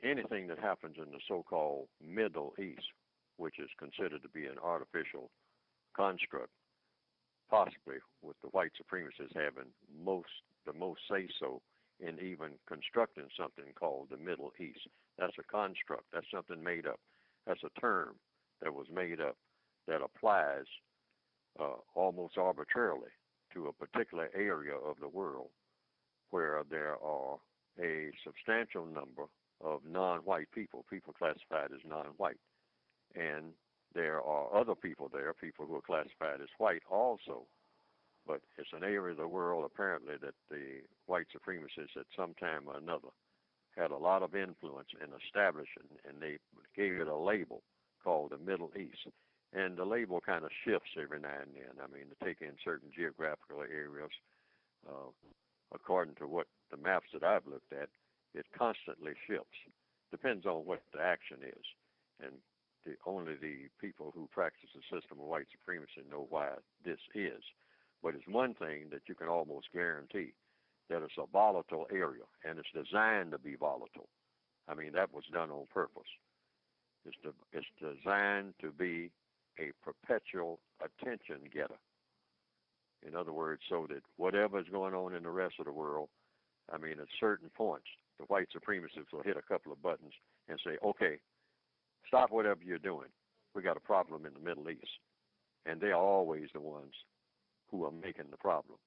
anything that happens in the so-called Middle East, which is considered to be an artificial construct, possibly with the white supremacists having the most say-so in even constructing something called the Middle East. That's a construct. That's something made up. That's a term that was made up that applies almost arbitrarily to a particular area of the world where there are a substantial number of non-white people classified as non-white. And there are other people there, people who are classified as white also. But it's an area of the world, apparently, that the white supremacists at some time or another had a lot of influence in establishing, and they gave it a label called the Middle East. And the label kind of shifts every now and then. I mean, to take in certain geographical areas, according to what the maps that I've looked at, it constantly shifts. Depends on what the action is. And only the people who practice the system of white supremacy know why this is. But it's one thing that you can almost guarantee, that it's a volatile area, and it's designed to be volatile. I mean, that was done on purpose. It's designed to be a perpetual attention getter. In other words, so that whatever is going on in the rest of the world, I mean, at certain points, the white supremacists will hit a couple of buttons and say, okay, stop whatever you're doing. We got a problem in the Middle East. And they are always the ones who are making the problem,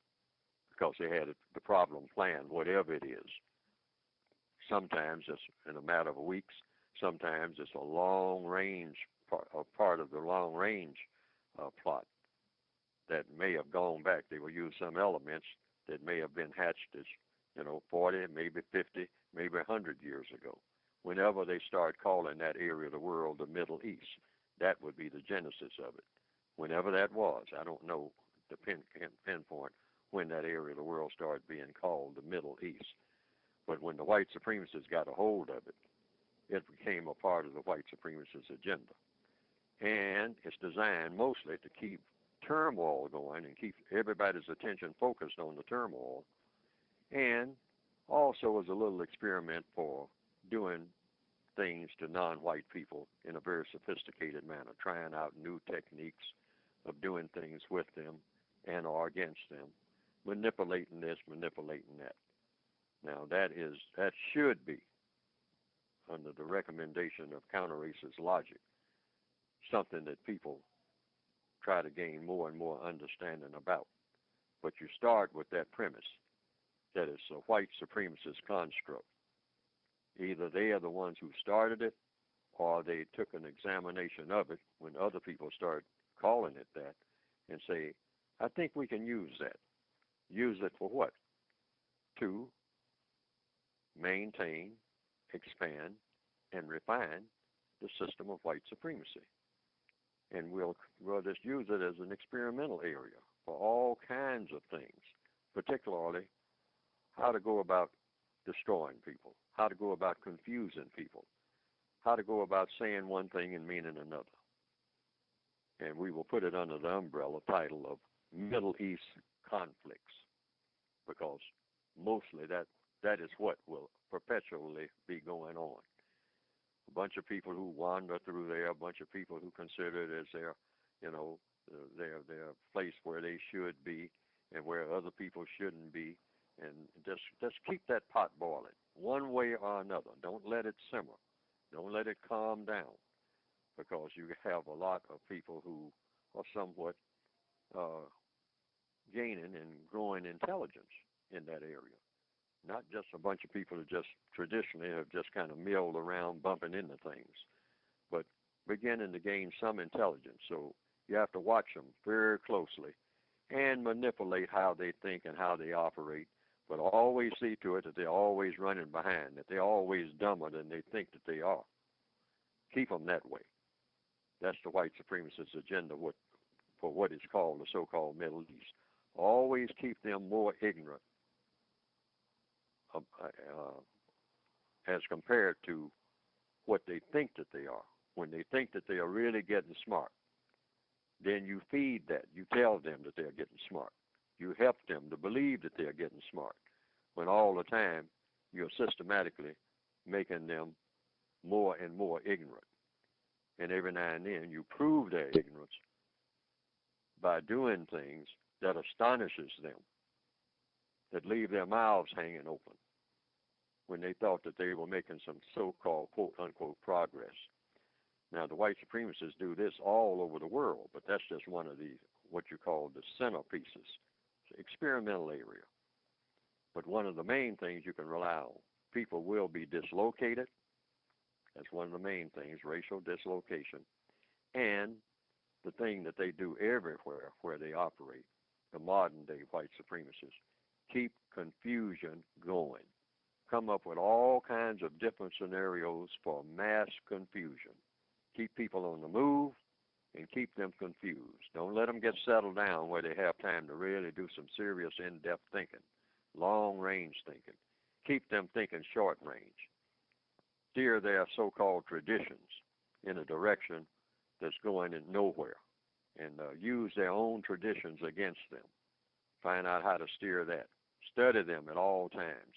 because they had the problem planned, whatever it is. Sometimes it's in a matter of weeks. Sometimes it's a long-range part of the long-range plot that may have gone back. They will use some elements that may have been hatched as, 40, maybe 50, maybe 100 years ago. Whenever they start calling that area of the world the Middle East, that would be the genesis of it. Whenever that was, I don't know the pinpoint when that area of the world started being called the Middle East. But when the white supremacists got a hold of it, it became a part of the white supremacist agenda. And it's designed mostly to keep turmoil going and keep everybody's attention focused on the turmoil, and also as a little experiment for doing things to non-white people in a very sophisticated manner, trying out new techniques of doing things with them and or against them, manipulating this, manipulating that. Now that should be, under the recommendation of counter-racist logic, something that people try to gain more and more understanding about. But you start with that premise that it's a white supremacist construct. Either they are the ones who started it, or they took an examination of it when other people start calling it that and say, I think we can use that. Use it for what? To maintain, expand, and refine the system of white supremacy. And we'll just use it as an experimental area for all kinds of things, particularly how to go about destroying people, how to go about confusing people, how to go about saying one thing and meaning another. And we will put it under the umbrella title of Middle East conflicts, because mostly that is what will perpetually be going on. A bunch of people who wander through there, a bunch of people who consider it as their place where they should be and where other people shouldn't be, and just keep that pot boiling one way or another. Don't let it simmer. Don't let it calm down, because you have a lot of people who are somewhat gaining and growing intelligence in that area. Not just a bunch of people who just traditionally have just kind of milled around bumping into things, but beginning to gain some intelligence. So you have to watch them very closely and manipulate how they think and how they operate, but always see to it that they're always running behind, that they're always dumber than they think that they are. Keep them that way. That's the white supremacist agenda for what is called the so-called Middle East. Always keep them more ignorant as compared to what they think that they are. When they think that they are really getting smart, then you feed that. You tell them that they're getting smart. You help them to believe that they're getting smart, when all the time you're systematically making them more and more ignorant. And every now and then you prove their ignorance by doing things that astonishes them, that leave their mouths hanging open when they thought that they were making some so-called quote-unquote progress. Now, the white supremacists do this all over the world, but that's just one of the, what you call the centerpieces, experimental area. But one of the main things you can rely on, people will be dislocated. That's one of the main things, racial dislocation. And the thing that they do everywhere where they operate, the modern day white supremacists, keep confusion going. Come up with all kinds of different scenarios for mass confusion. Keep people on the move and keep them confused. Don't let them get settled down where they have time to really do some serious in-depth thinking, long-range thinking. Keep them thinking short-range. Steer their so-called traditions in a direction that's going in nowhere, and use their own traditions against them. Find out how to steer that. Study them at all times.